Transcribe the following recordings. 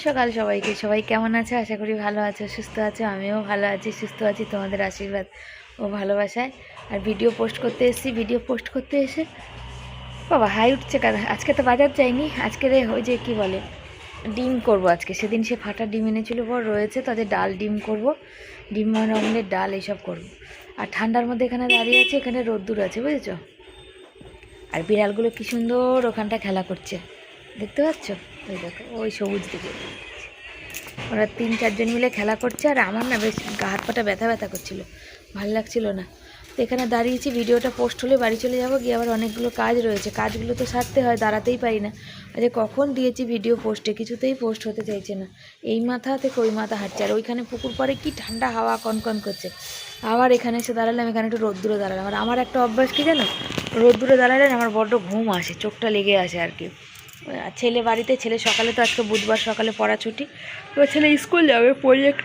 সকাল সবাইকে। সবাই কেমন আছে? আশা করি ভালো আছো, সুস্থ আছো। আমিও ভালো আছি, সুস্থ আছি তোমাদের আশীর্বাদ ও ভালোবাসায়। আর ভিডিও পোস্ট করতে এসেছি। ভিডিও পোস্ট করতে এসে বাবা হাই উঠছে কেন? আজকে তো বাজার যাইনি। আজকে ওই যে কি বলে ডিম করব আজকে। সেদিন সে ফাটা ডিম এনেছিল, বড় রয়েছে, তাদের ডাল ডিম করব, ডিম মানে অমলেট ডাল এইসব করব। আর ঠান্ডার মধ্যে এখানে দাঁড়িয়ে আছে, এখানে রোদ্দুর আছে, বুঝেছো? আর বিড়ালগুলো কি সুন্দর ওখানটা খেলা করছে, দেখতে পাচ্ছ? ওই দেখো, ওই সবুজ দিকে ওরা 3-4 জন মিলে খেলা করছে। আর আমার না বেশ গা হাত পাটা ব্যথা ব্যথা করছিলো, ভালো লাগছিল না। তো এখানে দাঁড়িয়েছি, ভিডিওটা পোস্ট হলে বাড়ি চলে যাবো, গিয়ে আবার অনেকগুলো কাজ রয়েছে, কাজগুলো তো সারতে হয়, দাঁড়াতেই পারি না। আজ কখন দিয়েছি ভিডিও পোস্টে, কিছুতেই পোস্ট হতে চাইছে না। এই মাথা থেকে ওই মাথা হাঁটছে। আর ওইখানে পুকুর পাড়ে কি ঠান্ডা হাওয়া কনকন করছে। আবার এখানে এসে দাঁড়ালাম, এখানে একটু রোদ্দুরে দাঁড়ালাম। আর আমার একটা অভ্যাস কি জানো, রোদ্দুরে দাঁড়ালে আমার বড্ড ঘুম আসে, চোখটা লেগে আসে আর কি। ছেলে বাড়িতে, ছেলে সকালে, তো আজকে বুধবার সকালে পড়া ছুটি, এবার ছেলে স্কুল যাবে, প্রজেক্ট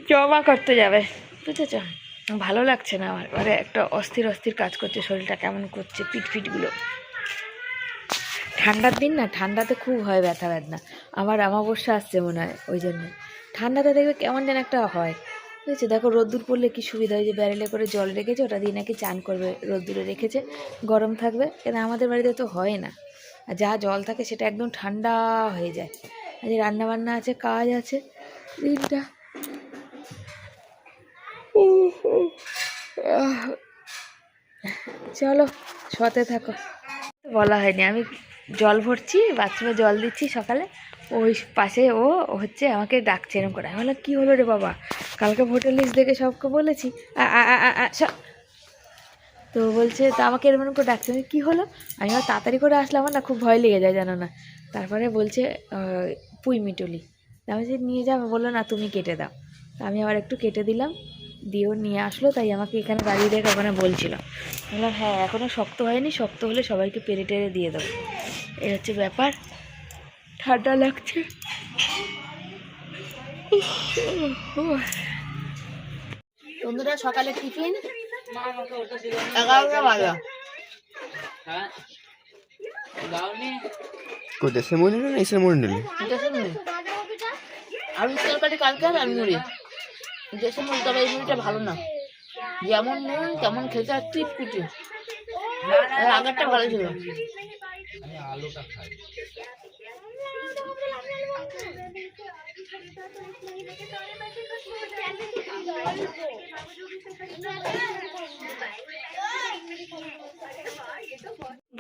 জমা করতে যাবে, বুঝেছ? ভালো লাগছে না আমার, মানে একটা অস্থির অস্থির কাজ করছে, শরীরটা কেমন করছে, পিঠগুলো। ঠান্ডার দিন না, ঠান্ডাতে খুব হয় ব্যথা বেদনা। আমার অমাবস্যা আসছে মনে হয়, ওই জন্য ঠান্ডাতে দেখবে কেমন যেন একটা হয়, বুঝেছো? দেখো রোদ্দুর পড়লে কি সুবিধা, হয় যে ব্যারেলে করে জল রেখেছে, ওটা দিয়ে নাকি চান করবে, রোদ্দুরে রেখেছে, গরম থাকবে। কিন্তু আমাদের বাড়িতে তো হয় না, আর যা জল থাকে সেটা একদম ঠান্ডা হয়ে যায়। আজ রান্নাবান্না আছে, কাজ আছে, দিনটা চলো শোতে থাকো। বলা হয়নি, আমি জল ভরছি, বাথরুমে জল দিচ্ছি সকালে, ওই পাশে ও হচ্ছে আমাকে ডাকছে এরকম করে। আমি বললাম কী হলো রে বাবা, কালকে ভোটার লিস্ট দেখে সবকে বলেছি, তো বলছে তা আমাকে এরকম করে ডাকছে। আমি কী হলো, আমি আবার তাড়াতাড়ি করে আসলে আমার না খুব ভয় লেগে যায়, জানো না। তারপরে বলছে পুঁই মিটুলি, আমি যে নিয়ে যাবো, বললো না তুমি কেটে দাও। আমি আবার একটু কেটে দিলাম, দিয়েও নিয়ে আসলো, তাই আমাকে এখানে দাঁড়িয়ে রেখে ওখানে বলছিল। বললাম হ্যাঁ এখনও শক্ত হয়নি, শক্ত হলে সবাইকে পেরে টেরে দিয়ে দেবো। এই হচ্ছে ব্যাপার, ঠান্ডা লাগছে। বন্ধুরা সকালে টিফিন 11টা বাজে। দেশের মুড়ি নিলে না এসের মুড়ি নিলে? আলু তরকারি কালকে আর আলু মুড়ি, দেশের মুড়ি, তবে এই মুড়িটা ভালো না, যেমন নুন তেমন খেতে, আর টিপকুটি। আগেরটা ভালো ছিল।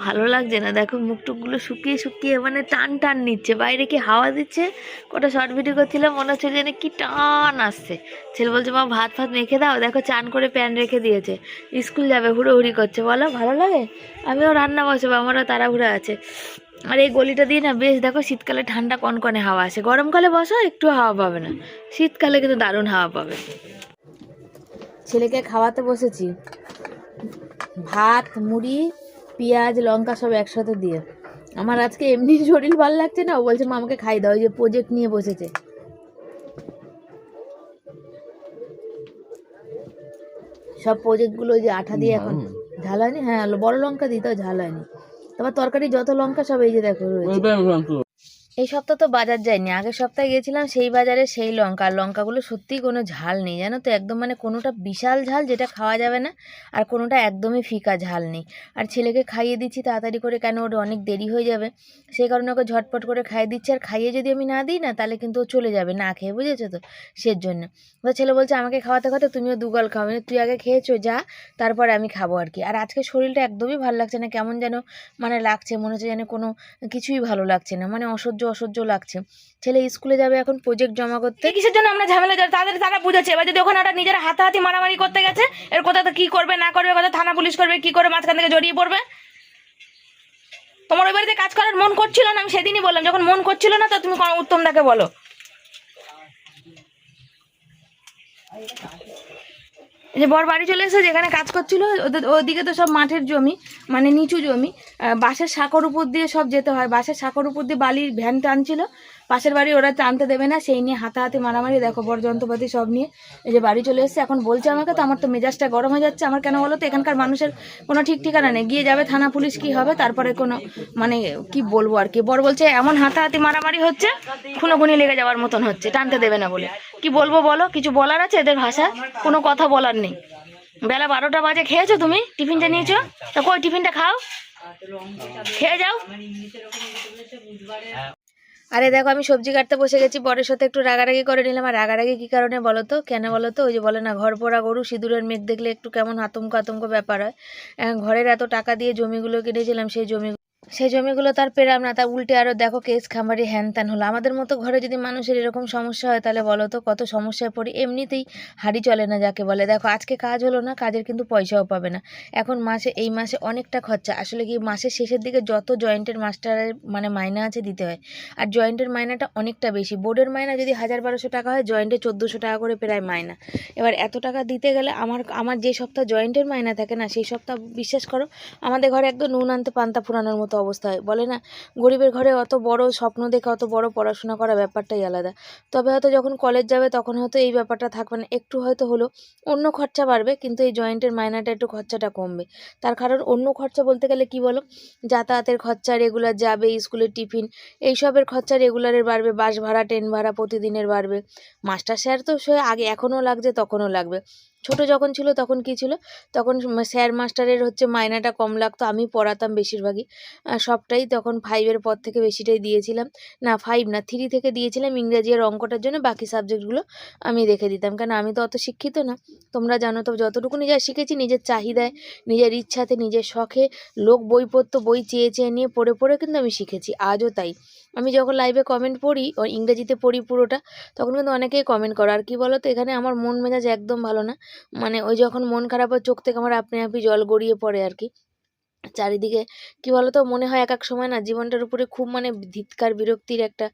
ভালো লাগছে না, দেখো মুখ টুকগুলো শুকিয়ে শুকিয়ে মানে টান টান নিচ্ছে। বাইরে কি হাওয়া দিচ্ছে, কটা শর্ট ভিডিও করছিলাম, মনে হচ্ছে যেন কি টান আসছে। ছেলে বলছে মা ভাত ফাত মেখে দাও, দেখো চান করে প্যান রেখে দিয়েছে, স্কুল যাবে, হুড়োহুড়ি করছে। বলো ভালো লাগে? আমিও রান্না বসাবো, আমারও তাড়াহুড়া আছে। আর এই গলিটা দিয়ে না বেশ দেখো শীতকালে ঠান্ডা কনকনে হাওয়া আসে, গরমকালে বসো একটু হাওয়া পাবে না, শীতকালে কিন্তু দারুণ হাওয়া পাবে। ছেলেকে খাওয়াতে বসেছি, ভাত, মুড়ি, পেঁয়াজ, লঙ্কা সব একসাথে দিয়ে। আমার আজকে এমনি শরীর ভালো লাগছে না, ও বলছে মা আমাকে খাই দাও, ওই যে প্রজেক্ট নিয়ে বসেছে। সব প্রজেক্টগুলো ওই যে আঠা দিয়ে এখন ঝাল হয়নি। হ্যাঁ বড় লঙ্কা দিতে ঝাল হয়নি। তারপর তরকারি যত লঙ্কা সব এই যে দেখো রয়েছে। এই সপ্তাহ তো বাজার যাইনি, আগের সপ্তাহে গিয়েছিলাম সেই বাজারে, সেই লঙ্কা, আর লঙ্কাগুলো সত্যিই কোনো ঝাল নেই, জানো তো, একদম মানে কোনোটা বিশাল ঝাল যেটা খাওয়া যাবে না, আর কোনোটা একদমই ফিকা ঝাল নেই। আর ছেলেকে খাইয়ে দিচ্ছি তাড়াতাড়ি করে, কেন ওর অনেক দেরি হয়ে যাবে, সেই কারণে ওকে ঝটপট করে খাইয়ে দিচ্ছি। আর খাইয়ে যদি আমি না দিই না, তাহলে কিন্তু ও চলে যাবে না খেয়ে, বুঝেছো তো, সের জন্য। তো ছেলে বলছে আমাকে খাওয়াতে খাওয়াতে তুমিও দুগাল খাও, মানে তুই আগে খেয়েছো যা, তারপরে আমি খাবো আর কি। আর আজকে শরীরটা একদমই ভালো লাগছে না, কেমন যেন মানে লাগছে, মনে হচ্ছে যেন কোনো কিছুই ভালো লাগছে না, মানে অসহ্য অসহ্য লাগছে। ছেলে স্কুলে যাবে এখন প্রজেক্ট জমা করতে, কিসের জন্য আমরা ঝামেলা, তারা বুঝেছে। এবার যদি ওখানে ওটা নিজেরা হাতাহাতি মারামারি করতে গেছে, এর কথা তো কি করবে না করবে, কথা থানা পুলিশ করবে, কি করে মাঝখান থেকে জড়িয়ে পড়বে। তোমার ওই বাড়িতে কাজ করার মন করছিল না, আমি সেদিনই বললাম, যখন মন করছিল না তো তুমি উত্তম দাকে বলো। এই যে বর বাড়ি চলে এসে যেখানে কাজ করছিল ওদিকে তো সব মাঠের জমি, মানে নিচু জমি, বাঁশের সাঁকোর উপর দিয়ে সব যেতে হয়, বাঁশের সাঁকোর উপর দিয়ে বালির ভ্যান টানছিল, পাশের বাড়ি ওরা টানতে দেবে না, সেই নিয়ে হাতাহাতি মারামারি, দেখো বর যন্ত্রপাতি সব নিয়ে এই যে বাড়ি চলে এসেছে। এখন বলছে আমাকে, তো আমার তো মেজাজটা গরম হয়ে যাচ্ছে। আমার কেন বলো তো, এখানকার মানুষের কোনো ঠিক ঠিকানা নেই, গিয়ে যাবে থানা পুলিশ কি হবে, তারপরে কোনো মানে কি বলবো আর কি। বর বলছে এমন হাতাহাতি মারামারি হচ্ছে, খুনোখুনি লেগে যাওয়ার মতন হচ্ছে, টানতে দেবে না বলে। কি বলবো বলো, কিছু বলার আছে এদের ভাষা? কোনো কথা বলার নেই। বেলা 12টা বাজে, খেয়েছো তুমি? টিফিনটা নিয়েছো? তা কই টিফিনটা খাও, খেয়ে যাও। আরে দেখো আমি সবজি কাটতে বসে গেছি, বরের সাথে একটু রাগারাগি করে নিলাম। আর রাগারাগি কি কারণে বলো তো, কেন বলো তো, ওই যে বলে না ঘর পোড়া গরু সিঁদুরের মেঘ দেখলে একটু কেমন আতঙ্ক আতঙ্ক ব্যাপার হয়। ঘরের এত টাকা দিয়ে জমিগুলো কিনেছিলাম, সেই জমিগুলো তার পেলাম না, তার উল্টে আরও দেখো কেস খামারি হ্যান ত্যান হলো। আমাদের মতো ঘরে যদি মানুষের এরকম সমস্যা হয় তাহলে বলো তো কত সমস্যায় পড়ি। এমনিতেই হাঁড়ি চলে না যাকে বলে। দেখো আজকে কাজ হলো না, কাজের কিন্তু পয়সাও পাবে না। এখন এই মাসে অনেকটা খরচা, আসলে কি মাসের শেষের দিকে যত জয়েন্টের মাস্টারের মানে মাইনা আছে দিতে হয়, আর জয়েন্টের মাইনাটা অনেকটা বেশি। বোর্ডের মাইনা যদি 1000-1200 টাকা হয়, জয়েন্টে 1400 টাকা করে প্রায় মাইনা। এবার এত টাকা দিতে গেলে আমার যে সপ্তাহ জয়েন্টের মাইনা থাকে না, সেই সপ্তাহ বিশ্বাস করো আমাদের ঘরে একদম নুন আনতে পান্তা ফুরানোর মতো অবস্থা হয়। বলে না গরিবের ঘরে অত বড় স্বপ্ন দেখে অত বড় পড়াশোনা করা ব্যাপারটাই আলাদা। তবে হয়তো যখন কলেজ যাবে তখন হয়তো এই ব্যাপারটা থাকবে না, একটু হয়তো হলো অন্য খরচা বাড়বে, কিন্তু এই জয়েন্টের মাইনাটা একটু খরচাটা কমবে। তার কারণ অন্য খরচা বলতে গেলে কি বলো, যাতায়াতের খরচা রেগুলার যাবে, স্কুলের টিফিন এইসবের খরচা রেগুলারের বাড়বে, বাস ভাড়া ট্রেন ভাড়া প্রতিদিনের বাড়বে। মাস্টার স্যার তো সে আগে এখনও লাগছে তখনও লাগবে। ছোট যখন ছিল তখন কি ছিল, তখন স্যার মাস্টারের হচ্ছে মাইনাটা কম লাগতো, আমি পড়াতাম বেশিরভাগই সবটাই, তখন 5-এর পর থেকে বেশিটাই দিয়েছিলাম, না 5 না 3 থেকে দিয়েছিলাম ইংরেজি আর অঙ্কটার জন্য, বাকি সাবজেক্টগুলো আমি রেখে দিতাম, কারণ আমি তো অত শিক্ষিত না। তোমরা জানো তো যতটুকু নিজে শিখেছি নিজের চাহিদায়, নিজের ইচ্ছাতে, নিজের শখে, লোক বই পড়তো, বই চেয়ে চেয়ে নিয়ে পড়ে পড়ে কিন্তু আমি শিখেছি, আজও তাই। আমি যখন লাইভে কমেন্ট পড়ি, ইংরেজিতে পড়ি পুরোটা, তখন কিন্তু অনেকেই কমেন্ট করো। আর কি বলো তো, এখানে আমার মন মেজাজ একদম ভালো না, মানে ওই যখন মন খারাপ হয় চোখ থেকে আমার আপনি আপনি জল গড়িয়ে পড়ে আর কি। চারিদিকে কি বলতো মনে হয় এক এক সময় না জীবনটার উপরে খুব মানে ধিক্কার বিরক্তির একটা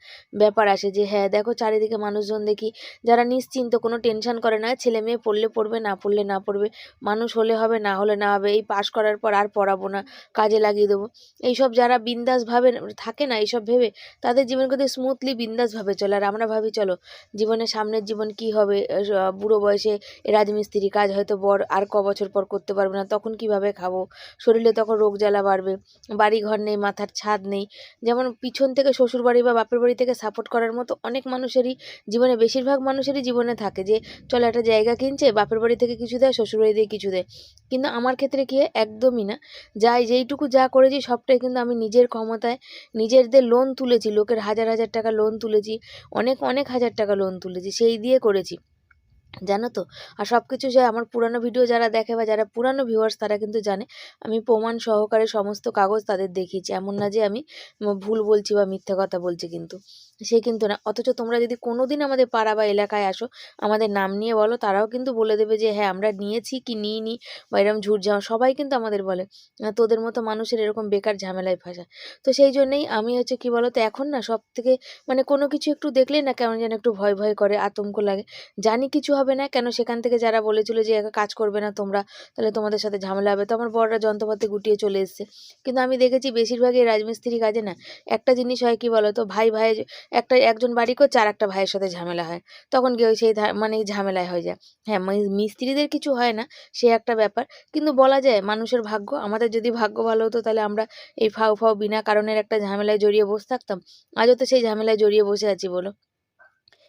ব্যাপার আসে, যে হ্যাঁ দেখো চারিদিকে মানুষজন দেখি যারা নিশ্চিন্ত, কোনো টেনশন করে না, ছেলে মেয়ে পড়লে পড়বে, না পড়লে না পড়বে, মানুষ হলে হবে, না হলে না হবে, এই পাশ করার পর আর পড়াবো না, কাজে লাগিয়ে দেবো, এইসব যারা বিন্দাস ভাবে থাকে না, এইসব ভেবে তাদের জীবন কিন্তু স্মুথলি বিন্দাস ভাবে চলে। আর আমরা ভাবি চলো জীবনের সামনের জীবন কি হবে, বুড়ো বয়সে রাজমিস্ত্রি কাজ হয়তো বর আর ক বছর পর করতে পারবে না, তখন কিভাবে খাবো, শরীরে তখন রোগ জ্বালা বাড়বে, বাড়ি ঘর নেই, মাথার ছাদ নেই। যেমন পিছন থেকে শ্বশুর বাড়ি বা বাপের বাড়ি থেকে সাপোর্ট করার মতো অনেক মানুষেরই জীবনে, বেশিরভাগ মানুষেরই জীবনে থাকে, যে চলো একটা জায়গা কিনছে, বাপের বাড়ি থেকে কিছু দেয়, শ্বশুর বাড়ি থেকে কিছু দেয়। কিন্তু আমার ক্ষেত্রে কি একদমই না, যেইটুকু যা করেছি সবটাই কিন্তু আমি নিজের ক্ষমতায়, নিজেদের লোন তুলেছি, লোকের 1000 টাকা লোন তুলেছি, অনেক অনেক 1000 টাকা লোন তুলেছি, সেই দিয়ে করেছি, জানো তো। আর সব কিছু যে আমার পুরানো ভিডিও যারা দেখে বা যারা পুরানো ভিউয়ার্স তারা কিন্তু জানে, আমি প্রমাণ সহকারে সমস্ত কাগজ তাদের দেখিয়েছি, এমন না যে আমি ভুল বলছি বা মিথ্যা কথা বলছি, কিন্তু সে কিন্তু না। অথচ তোমরা যদি কোনো দিন আমাদের পাড়া বা এলাকায় আসো, আমাদের নাম নিয়ে বলো, তারাও কিন্তু বলে দেবে যে হ্যাঁ আমরা নিয়েছি কি নিইনি, বা এরকম ঝুটঝামা সবাই কিন্তু আমাদের বলে তোদের মতো মানুষের এরকম বেকার ঝামেলায় ফাঁসা। তো সেই জন্যেই আমি হচ্ছে কি বলো তো, এখন না সব থেকে মানে কোনো কিছু একটু দেখলেই না কেমন যেন একটু ভয় ভয় করে, আতঙ্ক লাগে। জানি কিছু হবে না, কেন সেখান থেকে যারা বলেছিল যে কাজ করবে না তোমরা, তাহলে তোমাদের সাথে ঝামেলা হবে, তো আমার বড়রা যন্ত্রপাতি গুটিয়ে চলে এসছে। কিন্তু আমি দেখেছি বেশিরভাগই রাজমিস্ত্রি কাজে না একটা জিনিস হয় কি বলো তো, ভাই একজন বাড়ি করছে আর একটা ভাইয়ের সাথে ঝামেলা হয়, তখন কি ওই সেই মানে ঝামেলায় হয়ে যায়। হ্যাঁ মিস্ত্রিদের কিছু হয় না, সে একটা ব্যাপার, কিন্তু বলা যায় মানুষের ভাগ্য। আমাদের যদি ভাগ্য ভালো হতো তাহলে আমরা এই ফাও বিনা কারণের একটা ঝামেলায় জড়িয়ে বসে থাকতাম, আজও তো সেই ঝামেলায় জড়িয়ে বসে আছি বলো।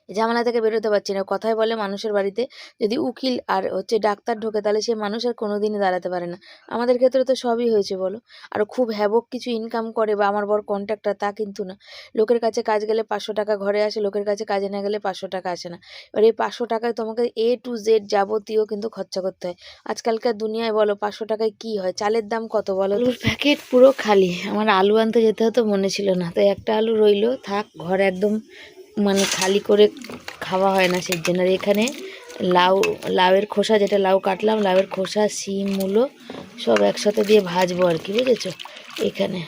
ঝামেলা থেকে বেরোতে পারছি না। কথায় বলে মানুষের বাড়িতে যদি উকিল আর হচ্ছে ডাক্তার ঢোকে তাহলে সে মানুষ আর কোনোদিনই দাঁড়াতে পারে না। আমাদের ক্ষেত্রে তো সবই হয়েছে বলো। আর খুব হ্যাবক কিছু ইনকাম করে বা আমার বর কন্ট্রাক্টর তা কিন্তু না। লোকের কাছে কাজ গেলে 500 টাকা ঘরে আসে, লোকের কাছে কাজে না গেলে 500 টাকা আসে না। এবার এই 500 টাকায় তোমাকে A to Z যাবতীয় কিন্তু খরচা করতে হয়। আজকালকার দুনিয়ায় বলো 500 টাকায় কী হয়, চালের দাম কত বলো। আলুর প্যাকেট পুরো খালি, আমার আলু আনতে যেতে হতো মনে ছিল না, তো একটা আলু রইলো, থাক ঘরে একদম মানে খালি করে খাওয়া হয় না সেই জন্য। আর এখানে লাউয়ের খোসা, যেটা লাউ কাটলাম, লাউয়ের খোসা, শিম, মূলো সব একসাথে দিয়ে ভাজবো আর কি, বুঝেছো এখানে।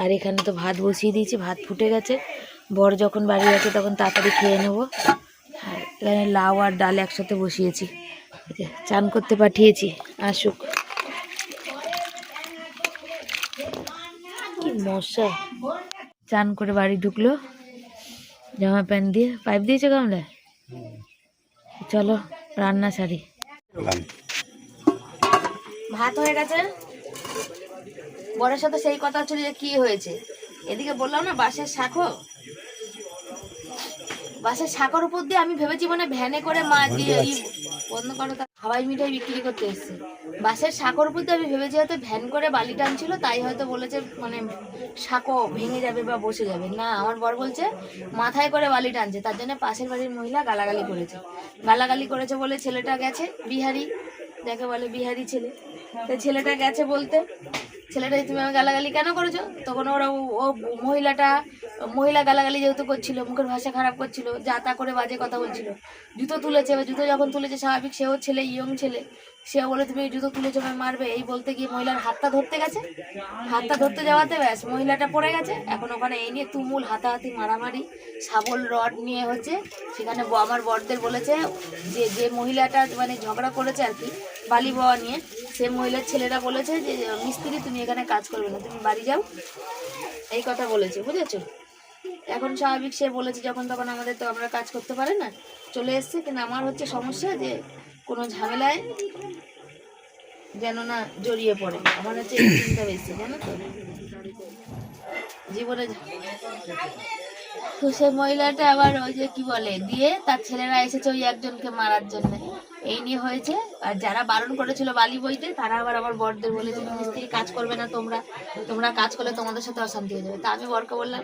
আর এখানে তো ভাত বসিয়ে দিয়েছি, ভাত ফুটে গেছে, বর যখন বাড়ি আছে তখন তাড়াতাড়ি খেয়ে নেবো। আর এখানে লাউ আর ডাল একসাথে বসিয়েছি, এই যে চান করতে পাঠিয়েছি, আসুক। কি মশা, চান করে বাড়ি ঢুকলো জামা প্যান্ট দিয়ে। পাইপ দিয়েছে গামলায়? চলো রান্না সারি। ভাত হয়ে গেছে। বরের সাথে সেই কথা হচ্ছিল যে কি হয়েছে, এদিকে বললাম না বাঁশের শাখো, বাসের শাখার উপর দিয়ে আমি ভেবেছি মানে ভ্যানে করে মা দিয়ে বন্ধ করো, হাওয়াই মিঠাই বিক্রি করতে এসছে। বাসের শাখার উপর দিয়ে আমি ভেবেছি হয়তো ভ্যান করে বালি টানছিল, তাই হয়তো বলেছে মানে শাঁখো ভেঙে যাবে বা বসে যাবে। না, আমার বর বলছে মাথায় করে বালি টানছে, তার জন্য পাশের বাড়ির মহিলা গালাগালি করেছে। গালাগালি করেছে বলে ছেলেটা গেছে, বিহারি, যাকে বলে বিহারি ছেলে, তো ছেলেটা গেছে বলতে, ছেলেটা তুমি আমি গালাগালি কেন করেছো? তখন ওরা ও মহিলা গালাগালি যেহেতু করছিল, মুখের ভাষা খারাপ করছিল, যা তা করে বাজে কথা বলছিল। জুতো তুলেছে, জুতো যখন তুলেছে স্বাভাবিক, সেও ছেলে, ইয়ং ছেলে, সেও বলে তুমি জুতো তুলেছো আমি মারবে, এই বলতে গিয়ে মহিলার হাতটা ধরতে গেছে। হাতটা ধরতে যাওয়াতে ব্যাস মহিলাটা পড়ে গেছে। এখন ওখানে এই নিয়ে তুমুল হাতাহাতি মারামারি, শাবল রড নিয়ে হচ্ছে। সেখানে আমার বরদের বলেছে যে যে মহিলাটা মানে ঝগড়া করেছে আর কি বালি বওয়া নিয়ে, সে মহিলার ছেলেরা বলেছে যে মিস্ত্রি তুমি এখানে কাজ করবে না, তুমি বাড়ি যাও, এই কথা বলেছে, বুঝেছো? এখন স্বাভাবিক সে বলেছে যখন তখন আমাদের তো আমরা কাজ করতে পারে না, চলে এসছে। কিন্তু আমার হচ্ছে সমস্যা যে কোনো ঝামেলায় যেন না জড়িয়ে পড়ে, আমার হচ্ছে এই চিন্তা বেশি, জানো তো জীবনে। তো সে মহিলাটা আবার ওই যে কি বলে দিয়ে তার ছেলেরা এসেছে ওই একজনকে মারার জন্য, এই নিয়ে হয়েছে। আর যারা বারণ করেছিল বালি বইতে, তারা আবার আমার বরদের বলেছে মিস্ত্রি কাজ করবে না, তোমরা কাজ করলে তোমাদের সাথে অশান্তি হয়ে যাবে। তা আমি বরকে বললাম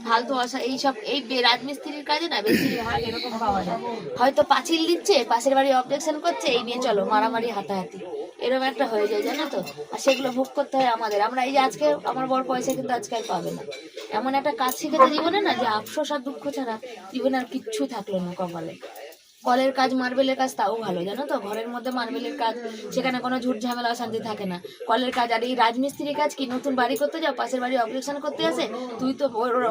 ফালতু এইসব এই রাজমিস্ত্রির কাজে না বেশিরভাগ এরকম পাওয়া যায়, হয়তো পাঁচিল দিচ্ছে, পাশের বাড়ি অবজেকশন করছে, এই নিয়ে চলো মারামারি হাতাহাতি, এরকম একটা হয়ে যায়, জানো তো। আর সেগুলো ভোগ করতে হয় আমাদের। আমরা এই যে আজকে আমার বর পয়সা কিন্তু আজকে আর পাবে না, এমন একটা কাজ শিখেছে জীবনে না যে আফসোস আর দুঃখ ছাড়া জীবনে আর কিচ্ছু থাকলো না কপালে। কলের কাজ, মার্বেলের কাজ তাও ভালো, জানো তো, ঘরের মধ্যে মার্বেলের কাজ, সেখানে কোনো ঝুট ঝামেলা অশান্তি থাকে না। কলের কাজ আর এই রাজমিস্ত্রির কাজ কি, নতুন বাড়ি করতে যাও, পাশের বাড়ি অবজেকশন করতে আসে, তুই তো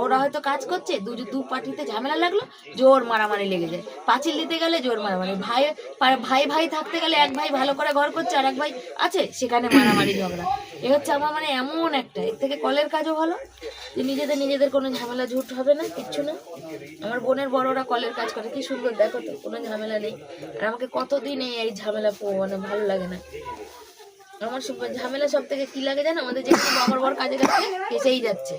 ওরা হয়তো কাজ করছে, দু পার্টিতে ঝামেলা লাগলো, জোর মারামারি লেগে যায়। পাঁচিল দিতে গেলে জোর মারামারি, ভাই থাকতে গেলে এক ভাই ভালো করে ঘর করছে আর এক ভাই আছে, সেখানে মারামারি ঝগড়া। এ হচ্ছে আমার মানে এমন একটা, এর থেকে কলের কাজও ভালো যে নিজেদের কোনো ঝামেলা ঝুট হবে না, কিচ্ছু না। আমার বোনের বড়রা কলের কাজ করে, কি সুন্দর, দেখো তো, কোনো ঝামেলা নেই। আর আমাকে কতদিন এই ঝামেলা মানে ভালো লাগে না। আমার ঝামেলা সব থেকে কি লাগে জানো, আমাদের যেখানে আমার বর কাজে যাচ্ছে কেসেই যাচ্ছে,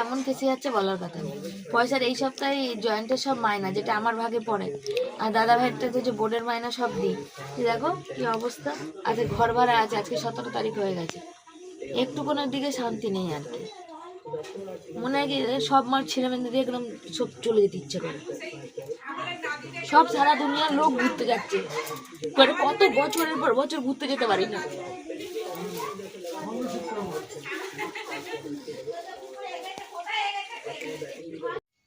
এমন কেসে যাচ্ছে বলার কথা নেই। পয়সার এই সপ্তাহে জয়েন্টের সব মায়না যেটা আমার ভাগে পড়ে, আর দাদা ভাইয়েরটা তো যে বোর্ডের মায়না সব দিই। দেখো কি অবস্থা, আজকে ঘর ভাড়া আছে, আজকে 17 তারিখ হয়ে গেছে, একটু কোনো দিকে শান্তি নেই আর কি। মনে হয় কি সব মার ছেলে মেয়েদের একদম সব চলে যেতে ইচ্ছে করে, সব সারা দুনিয়ার লোক ঘুরতে যাচ্ছে, কত বছরের পর বছর ঘুরতে যেতে পারি না।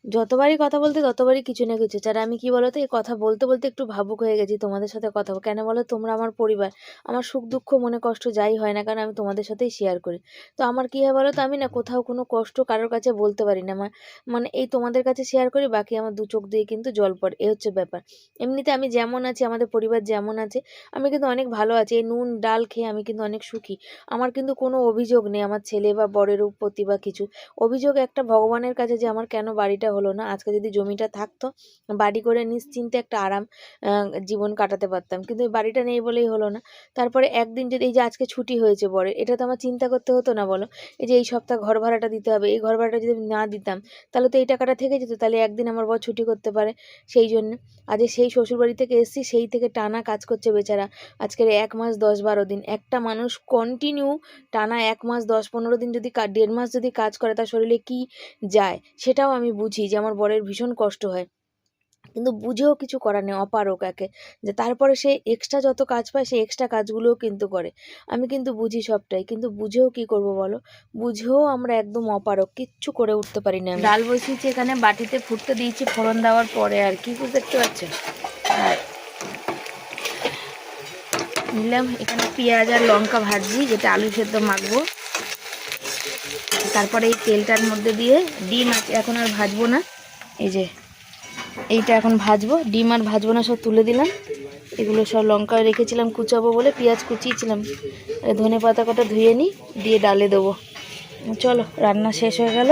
যতবারই কথা বলতে ততবারই কিছু না কিছু ছাড়া আমি কি বলতো, এই কথা বলতে বলতে একটু ভাবুক হয়ে গেছি তোমাদের সাথে কথা কেন বলো, তোমরা আমার পরিবার, আমার সুখ দুঃখ মনে কষ্ট যাই হয় না কারণ আমি তোমাদের সাথেই শেয়ার করি। তো আমার কি হয় বলো তো, আমি না কোথাও কোনো কষ্ট কারোর কাছে বলতে পারি না, মানে এই তোমাদের কাছে শেয়ার করি, বাকি আমার দু চোখ দিয়ে কিন্তু জল পড়ে, এই হচ্ছে ব্যাপার। এমনিতে আমি যেমন আছি, আমাদের পরিবার যেমন আছে, আমি কিন্তু অনেক ভালো আছি, এই নুন ডাল খেয়ে আমি কিন্তু অনেক সুখী। আমার কিন্তু কোনো অভিযোগ নেই আমার ছেলে বা বরের প্রতি বা কিছু। অভিযোগ একটা ভগবানের কাছে যে আমার কেন বাড়িটা হলো না, আজকে যদি জমিটা থাকতো বাড়ি করে নিশ্চিন্তে একটা আরাম জীবন কাটাতে পারতাম, কিন্তু এই বাড়িটা নেই বলেই হলো না। তারপরে একদিন যদি এই যে আজকে ছুটি হয়েছে বরের, এটা তো আমার চিন্তা করতে হতো না বলো, এই যে এই সপ্তাহ ঘর ভাড়াটা দিতে হবে, এই ঘর ভাড়াটা যদি না দিতাম তাহলে তো এই টাকাটা থেকে যেত, তাহলে একদিন আমার বর ছুটি করতে পারে। সেই জন্য আজ সেই শ্বশুরবাড়ি থেকে এসেছি, সেই থেকে টানা কাজ করছে বেচারা, আজকের 1 মাস 10-12 দিন। একটা মানুষ কন্টিনিউ টানা 1 মাস 10-15 দিন যদি 1.5 মাস যদি কাজ করে, তার শরীরে কি যায় সেটাও আমি বুঝি যে আমার বরের ভীষণ কষ্ট হয়, কিন্তু বুঝেও কিছু করার নেই, অপারক একে, যে তারপরে সে এক্সট্রা যত কাজ পায় সেই এক্সট্রা কাজগুলোও কিন্তু করে। আমি কিন্তু বুঝি সবটাই, কিন্তু বুঝেও কি করব বলো, বুঝেও আমরা একদম অপারক, কিচ্ছু করে উঠতে পারি না। ডাল বসিয়েছি এখানে, বাটিতে ফুটতে দিয়েছি ফোড়ন দেওয়ার পরে, আর কি দেখতে পাচ্ছ। আর নিলাম এখানে পেঁয়াজ আর লঙ্কা ভাজি, যেটা আলু সেদ্ধ মাখবো, তারপরে এই তেলটার মধ্যে দিয়ে ডিম আছে, এখন আর ভাজবো না, এই যে এইটা এখন ভাজবো, ডিম আর ভাজবো না, সব তুলে দিলাম। এগুলো সব লঙ্কা রেখেছিলাম কুচাবো বলে, পেঁয়াজ কুচিয়েছিলাম, ধনে পাতা কটা ধুয়ে নিই, দিয়ে ডালে দেবো। চলো রান্না শেষ হয়ে গেল।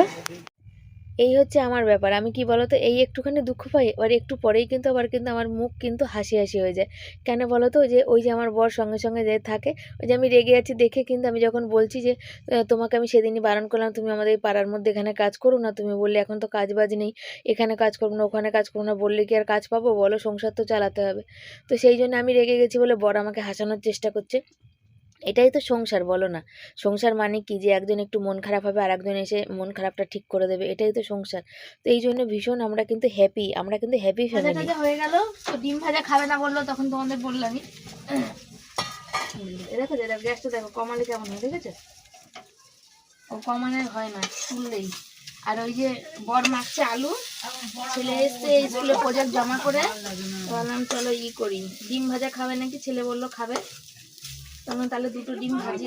এই হচ্ছে আমার ব্যাপার, আমি কি বলতো, এই একটুখানি দুঃখ পাই, আর একটু পরেই কিন্তু আমার মুখ কিন্তু হাসি হাসি হয়ে যায়। কেন বলো তো, যে ওই যে আমার বর সঙ্গে সঙ্গে যে থাকে, ওই যে আমি রেগে আছি দেখে, কিন্তু আমি যখন বলছি যে তোমাকে আমি সেদিনই বারণ করলাম তুমি আমাদের এই পাড়ার মধ্যে এখানে কাজ করো না, তুমি বললে এখন তো কাজ বাজ নেই, এখানে কাজ করবো না ওখানে কাজ করবো না, বললে কি আর কাজ পাবো বলো, সংসার তো চালাতে হবে। তো সেই জন্য আমি রেগে গেছি বলে বর আমাকে হাসানোর চেষ্টা করছে। এটাই তো সংসার, বলো না? সংসার মানে কি, যে একজন একটু মন খারাপ হবে আর একজন এসে মন খারাপটা ঠিক করে দেবে, এটাই তো সংসার। তো এই জন্য ভীষণ আমরা কিন্তু হ্যাপি ফ্যামিলি। হয়ে গেল, তো ডিম ভাজা খাবে না বললো, তখন তোমাদের বললামই। দেখো গ্যাসটা দেখো কমালে কেমন হয়, দেখেছো? ও কমানে হয় না, তুললেই। আর ওই যে বর মাখছে আলু, ছেলে এসছে স্কুলে প্রজেক্ট জমা করে, বললাম চলো করি, ডিম ভাজা খাবে নাকি, ছেলে বললো খাবে, তখন তাহলে দুটো ডিম ভাজি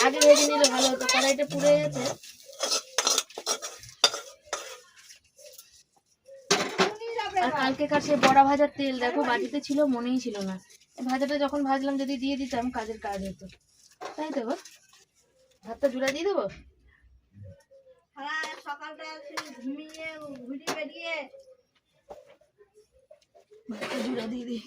আগে ভেজে নিলে ভালো হতো, কড়াইটা পুড়ে গেছে। আর কালকেকার সে বড়া ভাজার তেল দেখো বাটিতে ছিল, মনেই ছিল না। ভাজাটা যখন ভাজলাম যদি দিয়ে দিতাম কাজের কাজ হতো, তাই তো? ভাতটা জুড়া দিয়ে দেবো, সকালটা ঘুমিয়ে ঘুরে বেরিয়ে ভাতটা জুড়া দিয়ে দিই।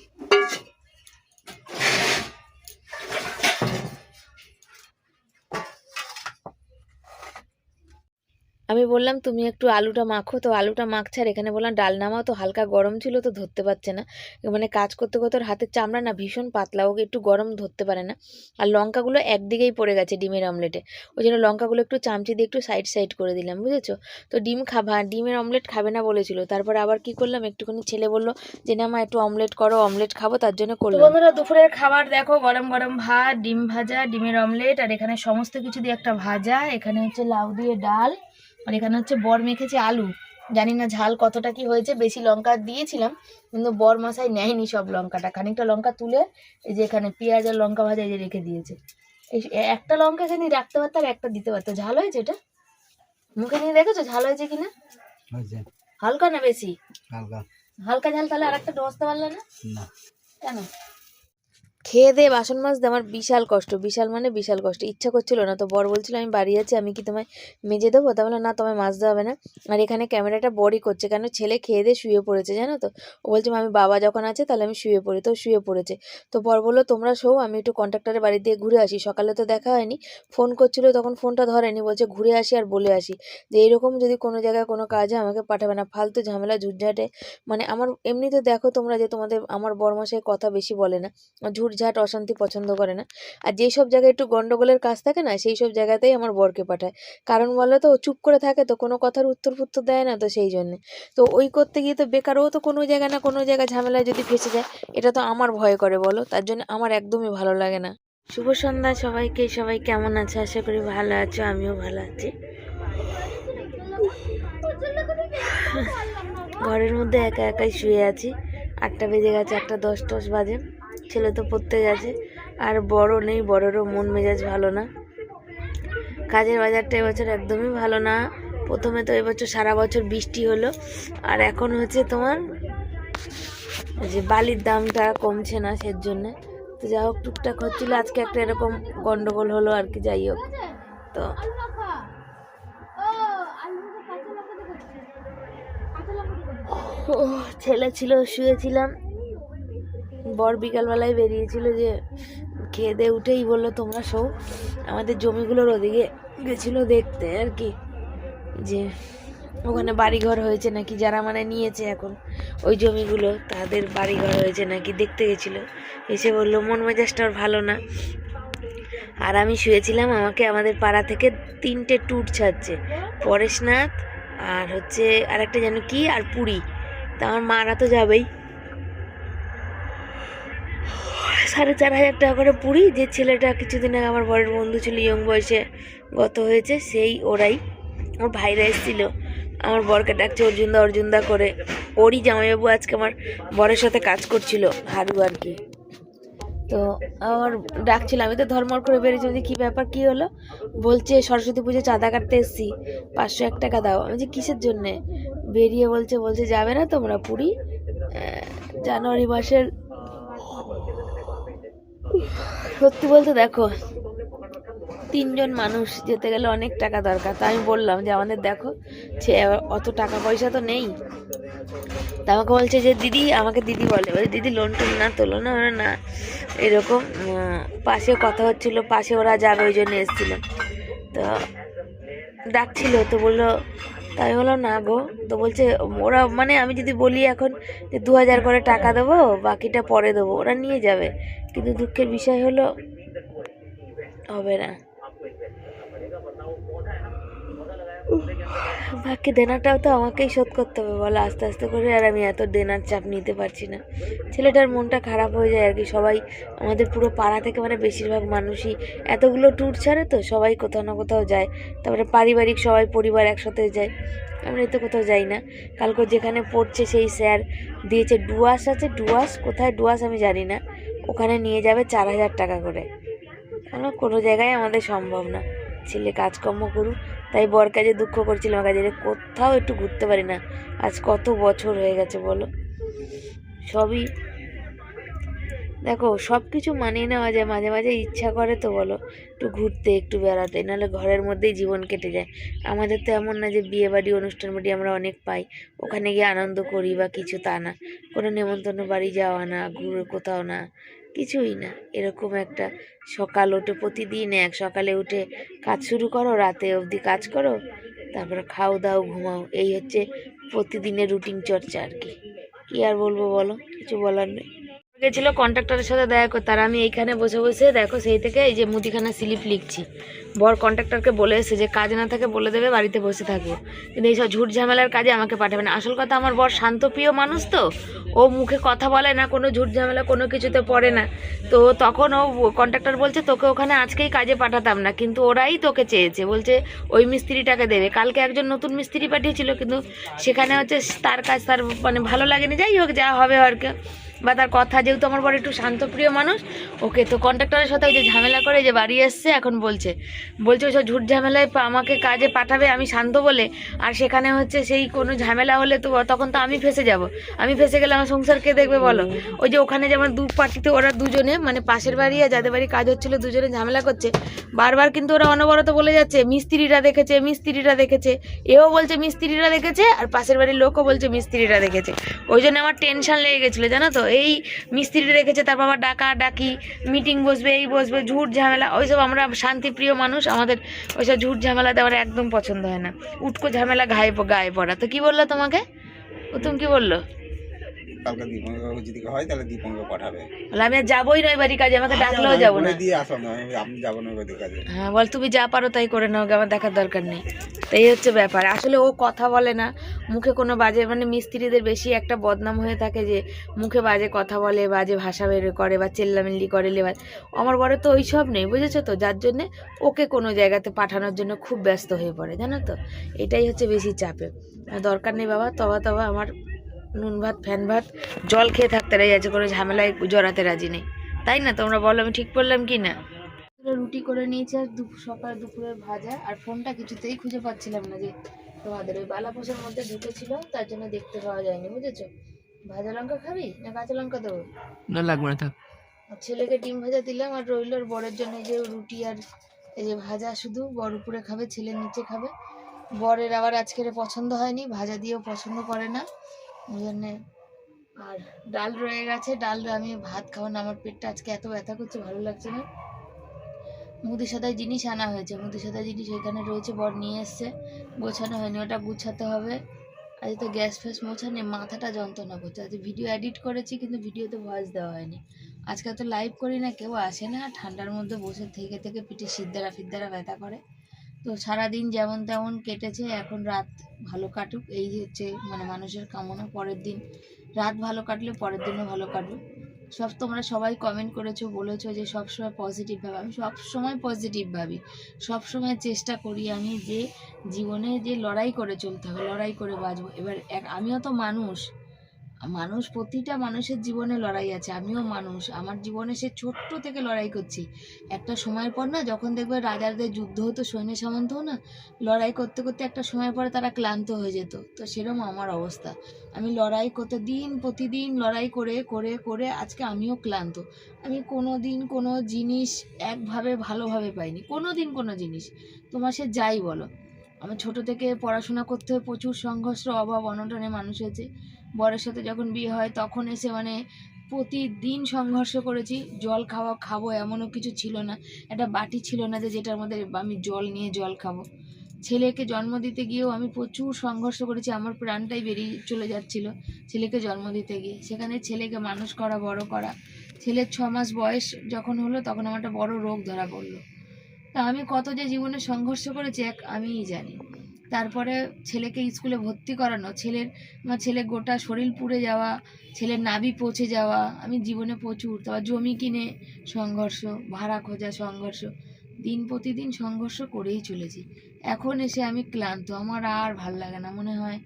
আমি বললাম তুমি একটু আলুটা মাখো, তো আলুটা মাখছে, আর এখানে বললাম ডাল নামাও, তো হালকা গরম ছিল তো ধরতে পারছে না, মানে কাজ করতে করতে ওর হাতের চামড়া না ভীষণ পাতলা, ওকে একটু গরম ধরতে পারে না। আর লঙ্কাগুলো একদিকেই পড়ে গেছে ডিমের অমলেটে, ওই জন্য লঙ্কাগুলো একটু চামচি দিয়ে একটু সাইড করে দিলাম, বুঝেছো? তো ডিমের অমলেট খাবে না বলেছিল, তারপরে আবার কি করলাম, একটুখানি ছেলে বললো যে না মা একটু অমলেট করো, অমলেট খাবো, তার জন্য করলাম। বন্ধুরা দুপুরের খাবার দেখো, গরম গরম ভাত, ডিম ভাজা, ডিমের অমলেট, আর এখানে সমস্ত কিছু দিয়ে একটা ভাজা, এখানে হচ্ছে লাউ দিয়ে ডাল, আর এখানে হচ্ছে বর মেখেছে আলু। জানি না ঝাল কতটা কি হয়েছে, বেশি লঙ্কা দিয়েছিলাম কিন্তু বর মশাই নেয়নি সব লঙ্কাটা, খানিকটা লঙ্কা তুলে এই যে এখানে পেঁয়াজ আর লঙ্কা ভাজা এই যে রেখে দিয়েছে। এই একটা লঙ্কা এখানে রাখতে পারতো আর একটা দিতে পারতো। ঝাল হয়েছে এটা, মুখে নিয়ে দেখেছো ঝাল হয়েছে কিনা? হালকা না বেশি? হালকা ঝাল, তাহলে আর একটা বসতে পারলে না কেন? খেয়ে দিয়ে বাসন মাজতে আমার বিশাল কষ্ট, বিশাল কষ্ট, ইচ্ছা করছিল না, তো বর বলছিল আমি বাড়ি আছি, আমি কি তোমায় মেজে দেবো? তাহলে না তোমায় মাজতে হবে না। আর এখানে ক্যামেরাটা বরই করছে, কেন ছেলে খেয়ে দিয়ে শুয়ে পড়েছে জানো তো, ও বলছে আমি বাবা যখন আছে তাহলে আমি শুয়ে পড়ি, তো শুয়ে পড়েছে। তো বর বললো তোমরা শোও, আমি একটু কন্ট্রাক্টরের বাড়ি দিয়ে ঘুরে আসি, সকালে তো দেখা হয়নি, ফোন করছিল তখন ফোনটা ধরেনি, বলছে ঘুরে আসি আর বলে আসি যে এইরকম যদি কোনো জায়গায় কোনো কাজে আমাকে পাঠাবে না, ফালতু ঝামেলা ঝুটঝাটে, মানে আমার এমনিতে দেখো তোমরা যে তোমাদের আমার বরমশাই কথা বেশি বলে না, ঝুটঝাট অশান্তি পছন্দ করে না, আর যেই সব জায়গায় একটু গন্ডগোলের কাজ থাকে না সেই সব জায়গাতেই আমার বরকে পাঠায়, কারণ বলো তো ও চুপ করে থাকে, তো কোনো কথার উত্তর দেয় না, তো সেই জন্যে তো ওই করতে গিয়ে তো বেকার, ও তো কোনো জায়গায় না কোনো জায়গায় ঝামেলায় যদি ফেসে যায়, এটা তো আমার ভয় করে বলো, তার জন্য আমার একদমই ভালো লাগে না। শুভ সন্ধ্যা সবাইকে, সবাই কেমন আছে? আশা করি ভালো আছো, আমিও ভালো আছি। ঘরের মধ্যে একা একাই শুয়ে আছি, 8টা বেজে গেছে, 8:10 বাজে, ছেলে তো পড়তে গেছে, আর বড় নেই, বড়রও মন মেজাজ ভালো না, কাজের বাজারটা এবছর একদমই ভালো না। প্রথমে তো এবছর সারা বছর বৃষ্টি হলো, আর এখন হচ্ছে তোমার যে বালির দামটা কমছে না, সের জন্যে তো যা হোক টুকটাক হচ্ছিলো, আজকে একটা এরকম গন্ডগোল হলো আর কি, যাই হোক। তো ছেলে ছিল, শুয়েছিলাম, বর বিকালবেলায় বেরিয়েছিল, যে খেয়ে দিয়ে উঠেই বললো তোমরা শো, আমাদের জমিগুলোর ওদিকে গেছিলো দেখতে আর কি, যে ওখানে বাড়িঘর হয়েছে নাকি, যারা মানে নিয়েছে এখন ওই জমিগুলো তাদের বাড়িঘর হয়েছে নাকি দেখতে গেছিলো, এসে বললো মন মেজাজটা আর ভালো না। আর আমি শুয়েছিলাম, আমাকে আমাদের পাড়া থেকে 3টে ট্যুর ছাড়ছে, পরেশনাথ আর হচ্ছে আর একটা যেন কি, আর পুরী, তা আমার মারা তো যাবেই, 4,500 টাকা করে পুরী। যে ছেলেটা কিছুদিন আগে আমার বরের বন্ধু ছিল, ইয়ং বয়সে গত হয়েছে, সেই ওরাই, ওর ভাইরা এসেছিলো, আমার বরকে ডাকছে অর্জুনদা করে, ওরই জামাইবাবু আজকে আমার বরের সাথে কাজ করছিল, হারু আর কি। তো আমার ডাকছিল, আমি তো ধর্মর করে বেরিয়েছি, যে কী ব্যাপার কী হলো, বলছে সরস্বতী পুজো চাঁদা কাটতে এসেছি, 501 টাকা দাও। আমি যে কিসের জন্যে, বেরিয়ে বলছে যাবে না তোমরা পুরী জানুয়ারি মাসের। সত্যি বলতে দেখো 3 জন মানুষ যেতে গেলে অনেক টাকা দরকার। তো আমি বললাম যে আমাদের দেখো অত টাকা পয়সা তো নেই। তা আমাকে বলছে যে দিদি, আমাকে দিদি বলে দিদি লোন টোন না তোলো না, না এরকম। পাশে কথা হচ্ছিল, পাশে ওরা যাবে ওই জন্য এসেছিলাম। তো ডাকছিল, তো বললো, তাই বললাম না গো। তো বলছে ওরা, মানে আমি যদি বলি এখন যে 2000 করে টাকা দেবো, বাকিটা পরে দেবো, ওরা নিয়ে যাবে, কিন্তু দুঃখের বিষয় হলো হবে না। বাকি দেনাটাও তো আমাকেই শোধ করতে হবে বলো, আস্তে আস্তে করে। আর আমি এত দেনার চাপ নিতে পারছি না। ছেলেটার মনটা খারাপ হয়ে যায় আর কি। সবাই আমাদের পুরো পাড়া থেকে, মানে বেশিরভাগ মানুষই এতগুলো ট্যুর ছাড়ে, তো সবাই কোথাও না কোথাও যায়। তারপরে পারিবারিক সবাই পরিবার একসাথে যায়, আমরা তো কোথাও যাই না। কালকে যেখানে পড়ছে সেই স্যার দিয়েছে ডুয়াস আছে, ডুয়াস কোথায় ডুয়াস আমি জানি না, ওখানে নিয়ে যাবে 4000 টাকা করে। কোনো জায়গায় আমাদের সম্ভব না, ছেলে কাজকর্ম করুক। তাই বর কাজে দুঃখ করছিলাম, কাজে কোথাও একটু ঘুরতে পারি না। আজ কত বছর হয়ে গেছে বলো। সবই দেখো, সব কিছু মানিয়ে নেওয়া যায়, মাঝে মাঝে ইচ্ছা করে তো বলো একটু ঘুরতে, একটু বেড়াতে, নাহলে ঘরের মধ্যেই জীবন কেটে যায়। আমাদের তো এমন না যে বিয়ে বাড়ি অনুষ্ঠান বাড়ি আমরা অনেক পাই, ওখানে গিয়ে আনন্দ করি বা কিছু, তা না। কোনো নেমন্তন্ন বাড়ি যাওয়া না, ঘুরে কোথাও না, কিছুই না। এরকম একটা সকাল উঠে, প্রতিদিন সকালে উঠে কাজ শুরু করো, রাতে অবধি কাজ করো, তারপরে খাও দাও ঘুমাও, এই হচ্ছে প্রতিদিনের রুটিন চর্চা আর কি। কি আর বলবো বলো, কিছু বলার নেই। গেছিল কন্ট্রাক্টরের সাথে দেখা করতে, আর আমি এইখানে বসে বসে দেখো সেই থেকে এই যে মুদিখানা স্লিপ লিখছি। বর কন্ট্রাক্টরকে বলে এসে যে কাজ না থাকে বলে দেবে, বাড়িতে বসে থাকবো, কিন্তু এইসব ঝুট ঝামেলার কাজে আমাকে পাঠাবে না। আসল কথা, আমার বর শান্তপ্রিয় মানুষ, তো ও মুখে কথা বলে না, কোনো ঝুট ঝামেলা কোনো কিছুতে পড়ে না। তো তখন ও কন্ট্রাক্টর বলছে তোকে ওখানে আজকেই কাজে পাঠাতাম না, কিন্তু ওরাই তোকে চেয়েছে, বলছে ওই মিস্ত্রিটাকে দেবে। কালকে একজন নতুন মিস্ত্রি পাঠিয়েছিল, কিন্তু সেখানে হচ্ছে তার কাজ তার মানে ভালো লাগেনি। যাই হোক, যা হবে আর কি, বা তার কথা, যেহেতু আমার বড় একটু শান্তপ্রিয় মানুষ, ওকে তো কন্ট্রাক্টরের সাথে ওই যে ঝামেলা করে যে বাড়ি এসছে, এখন বলছে ওইসব ঝুট ঝামেলায় আমাকে কাজে পাঠাবে আমি শান্ত বলে, আর সেখানে হচ্ছে সেই কোনো ঝামেলা হলে তো তখন তো আমি ফেসে যাব। আমি ফেসে গেলে আমার সংসার কে দেখবে বলো। ওই যে ওখানে যেমন দু পার্টিতে ওরা দুজনে, মানে পাশের বাড়ি আর যাদের বাড়ি কাজ হচ্ছিলো, দুজনে ঝামেলা করছে বারবার, কিন্তু ওরা অনবরত বলে যাচ্ছে মিস্ত্রিরা দেখেছে, মিস্ত্রিরা দেখেছে, এও বলছে মিস্ত্রিরা দেখেছে, আর পাশের বাড়ির লোকও বলছে মিস্ত্রিরা দেখেছে। ওই জন্য আমার টেনশন লেগে গেছিলো জানো তো, এই মিস্ত্রিরা দেখেছে, তারপর আবার ডাকা ডাকি, মিটিং বসবে, এই বসবে, ঝুট ঝামেলা, ওইসব। আমরা শান্তিপ্রিয় মানুষ, আমাদের ওইসব ঝুট ঝামেলা দেওয়ার একদম পছন্দ হয় না। উটকো ঝামেলা গায়ে পড়া। তো কি বললো তোমাকে, ও তুমি কি বললো? কালকে দীপঙ্কর যদি হয় তাহলে দীপঙ্কর পাঠাবে। বলে আমি আর যাবোই না ওই বাড়ির কাজে, আমাকে ডাকলেও যাবো না। দিয়ে আসো না, আপনি যাবো না ওই বাড়ির কাজে। হ্যাঁ বল, তুমি যা পারো তাই করে নাও, আমার দেখার দরকার নেই। তো এই হচ্ছে ব্যাপার। আসলে ও কথা বলে না, মুখে কোনো বাজে, মানে মিস্ত্রিদের বেশি একটা বদনাম হয়ে থাকে যে মুখে বাজে কথা বলে, বাজে ভাষা বের করে, বা চেল্লামিল্লি করে লেবার। আমার বড় তো ওই সব নেই, বুঝেছো তো, যার জন্যে ওকে কোনো জায়গাতে পাঠানোর জন্য খুব ব্যস্ত হয়ে পড়ে, জানো তো। এটাই হচ্ছে বেশি চাপে। দরকার নেই বাবা, তবা আমার নুন ভাত ফ্যান ভাত জল খেয়ে থাকতে রাজি আছে, কোনো ঝামেলায় জড়াতে রাজি নেই, তাই না? তোমরা বলো আমি ঠিক বললাম কি না? রুটি করে নিয়েছি, আর সকাল দুপুরের ভাজা, আর ফোনটা কিছুতেই খুঁজে পাচ্ছিলাম না, যে তোমাদের ওই বালাপোষের মধ্যে ঢুকেছিল, তার জন্য দেখতে পাওয়া যায়নি, বুঝেছো। ভাজা লঙ্কা খাবি না কাঁচা লঙ্কা দেবো? না লাগবে না, থাক। ছেলেকে ডিম ভাজা দিলাম, আর রইল বরের জন্য যে রুটি আর এই যে ভাজা, শুধু বর উপরে খাবে, ছেলে নিচে খাবে। বরের আবার আজকের পছন্দ হয়নি, ভাজা দিয়েও পছন্দ করে না, ওই জন্যে। আর ডাল রয়ে গেছে, ডাল আমি ভাত খাবো না, আমার পেটটা আজকে এত ব্যথা করছে, ভালো লাগছে না। মুদি সাদায় জিনিস আনা হয়েছে, মুদি সাদা জিনিস ওইখানে রয়েছে, বর নিয়ে এসছে, গোছানো হয়নি, ওটা গুছাতে হবে। আজ তো গ্যাস ফ্যাস মোছানি, মাথাটা যন্ত্রণা করছে। আজ ভিডিও এডিট করেছি, কিন্তু ভিডিওতে ভয়েস দেওয়া হয়নি। আজকে তো লাইভ করি না, কেউ আসে না, ঠান্ডার মধ্যে বসে থেকে থেকে পিঠে ফিদ্দারা ব্যথা করে। তো সারাদিন যেমন তেমন কেটেছে, এখন রাত ভালো কাটুক, এই হচ্ছে মানে মানুষের কামনা। পরের দিন রাত ভালো কাটলে পরের দিনও ভালো কাটবে। তোমরা সবাই কমেন্ট করেছো, বলেছো যে সবসময় পজিটিভ ভাবে। আমি সবসময় পজিটিভ ভাবি, সবসময় চেষ্টা করি আমি যে জীবনে যে লড়াই করে চলতে হবে, লড়াই করে বাঁচবো। এবার আমিও তো মানুষ, মানুষ, প্রতিটা মানুষের জীবনে লড়াই আছে, আমিও মানুষ, আমার জীবনে সে ছোট্ট থেকে লড়াই করছি। একটা সময়ের পর না, যখন দেখবে রাজাদের যুদ্ধ হতো, সৈন্য সামন্তও না, লড়াই করতে করতে একটা সময় পরে তারা ক্লান্ত হয়ে যেত, তো সেরকম আমার অবস্থা। আমি লড়াই করতে প্রতিদিন লড়াই করে করে করে আজকে আমিও ক্লান্ত। আমি কোনো দিন কোনো জিনিস একভাবে ভালোভাবে পাইনি, কোনো জিনিস, তোমার সে যাই বলো। আমার ছোট থেকে পড়াশোনা করতে হয়, প্রচুর সংঘর্ষ, অভাব অনটনে মানুষ হয়েছে। বরের সাথে যখন বিয়ে হয় তখন এসে মানে প্রতিদিন সংঘর্ষ করেছি। জল খাবো এমনও কিছু ছিল না, একটা বাটি ছিল না যে যেটার মধ্যে আমি জল নিয়ে জল খাবো। ছেলেকে জন্ম দিতে গিয়েও আমি প্রচুর সংঘর্ষ করেছি, আমার প্রাণটাই বেরিয়ে চলে যাচ্ছিল ছেলেকে জন্ম দিতে গিয়ে। সেখানে ছেলেকে মানুষ করা, বড় করা, ছেলের 6 মাস বয়স যখন হলো তখন আমার একটা বড় রোগ ধরা পড়লো। তা আমি কত যে জীবনে সংঘর্ষ করেছি আমিই জানি। তারপরে ছেলেকে স্কুলে ভর্তি করানো, আমার ছেলে গোটা শরীর পুড়ে যাওয়া, ছেলের নাভি পচে যাওয়া, আমি জীবনে প্রচুর। তারপর জমি কিনে সংঘর্ষ, ভাড়া খোঁজা সংঘর্ষ, প্রতিদিন সংঘর্ষ করেই চলেছি। এখন এসে আমি ক্লান্ত, আমার আর ভাল লাগে না, মনে হয়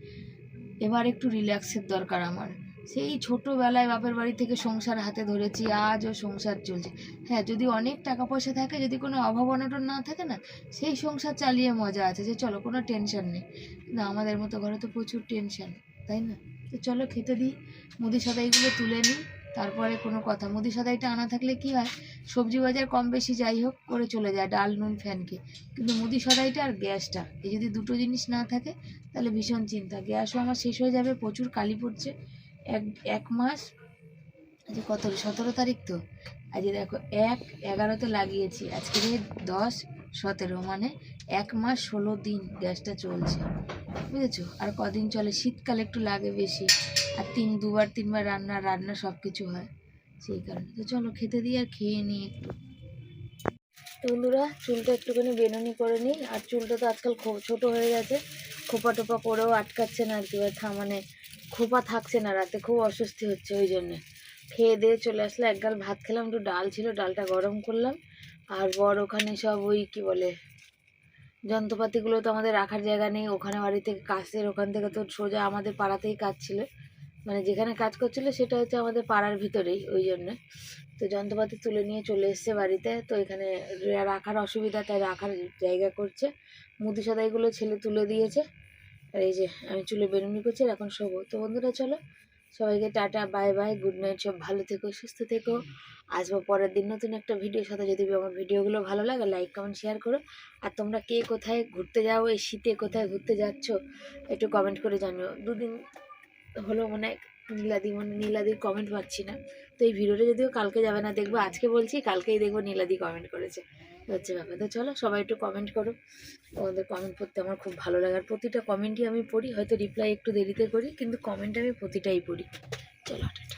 এবার একটু রিল্যাক্সের দরকার আমার। সেই ছোটোবেলায় বাপের বাড়ি থেকে সংসার হাতে ধরেছি, আজও সংসার চলছে। হ্যাঁ, যদি অনেক টাকা পয়সা থাকে, যদি কোনো অভাব অনটন না থাকে না, সেই সংসার চালিয়ে মজা আছে, যে চলো কোনো টেনশন নেই। কিন্তু আমাদের মতো ঘরে তো প্রচুর টেনশন, তাই না? তো চলো খেতে দিই, মুদি সাদাইগুলো তুলে নিই, তারপরে কোনো কথা। মুদি সাদাইটা আনা থাকলে কি হয়, সবজি বাজার কম বেশি যাই হোক করে চলে যায়, ডাল নুন ফ্যানকে। কিন্তু মুদি সাদাইটা আর গ্যাসটা, এই যদি দুটো জিনিস না থাকে তাহলে ভীষণ চিন্তা। গ্যাসও আমার শেষ হয়ে যাবে, প্রচুর কালি পড়ছে। এক মাস, আজ কত, 17 তারিখ তো, আজ দেখো 1/11 লাগিয়েছি, আজকে 10/17, মানে 1 মাস 16 দিন গ্যাসটা চলছে, বুঝেছো? আর কদিন চলে, শীতকালে একটু লাগে বেশি, আর 2-3 বার রান্না সব কিছু হয়, সেই কারণে। তো চলো খেতে দিই আর খেয়ে নিই একটু। তো বন্ধুরা, চুলটা একটুখানি বেনুনি করে নিই। আর চুলটা তো আজকাল ছোটো হয়ে গেছে, খোপা টোপা করেও আটকাচ্ছে না আর কি, মানে খোপা থাকছে না, রাতে খুব অস্বস্তি হচ্ছে। ওই জন্যে খেয়ে দিয়ে চলে আসলে, এক গাল ভাত খেলাম, একটু ডাল ছিল, ডালটা গরম করলাম। আর বর ওখানে সব ওই কী বলে, যন্ত্রপাতিগুলো তো আমাদের রাখার জায়গা নেই, ওখানে বাড়ি থেকে কাছের, ওখান থেকে তো সোজা আমাদের পাড়াতেই কাজ ছিল, মানে যেখানে কাজ করছিল সেটা হচ্ছে আমাদের পাড়ার ভিতরেই, ওই জন্যে। তো যন্ত্রপাতি তুলে নিয়ে চলে এসছে বাড়িতে, তো এখানে রাখার অসুবিধা, তাই রাখার জায়গা করছে। মুদি সাদাইগুলো ছেলে তুলে দিয়েছে, আর এই যে আমি চুলে বেরুনি করছি, আর এখন শোবো। তো বন্ধুরা চলো, সবাইকে tata, bye bye, good night, সব ভালো থেকো, সুস্থ থেকো। আসবো পরের দিন নতুন একটা ভিডিওর সাথে। যদি আমার ভিডিওগুলো ভালো লাগে, লাইক কমেন্ট শেয়ার করো। আর তোমরা কে কোথায় ঘুরতে যাও, এই শীতে কোথায় ঘুরতে যাচ্ছ, একটু কমেন্ট করে জানিও। 2 দিন হলো মনে হয় নীলাদির কমেন্ট পাচ্ছি না, তো এই ভিডিওটা যদিও কালকে যাবে না, দেখবো আজকে বলছি, কালকেই দেখবো নীলাদি কমেন্ট করেছে, হচ্ছে ব্যাপার। তো চলো সবাই একটু কমেন্ট করো, তোমাদের কমেন্ট পড়তে আমার খুব ভালো লাগে, আর প্রতিটা কমেন্টই আমি পড়ি, হয়তো রিপ্লাই একটু দেরিতে করি, কিন্তু কমেন্ট আমি প্রতিটাই পড়ি। চলো টাটা।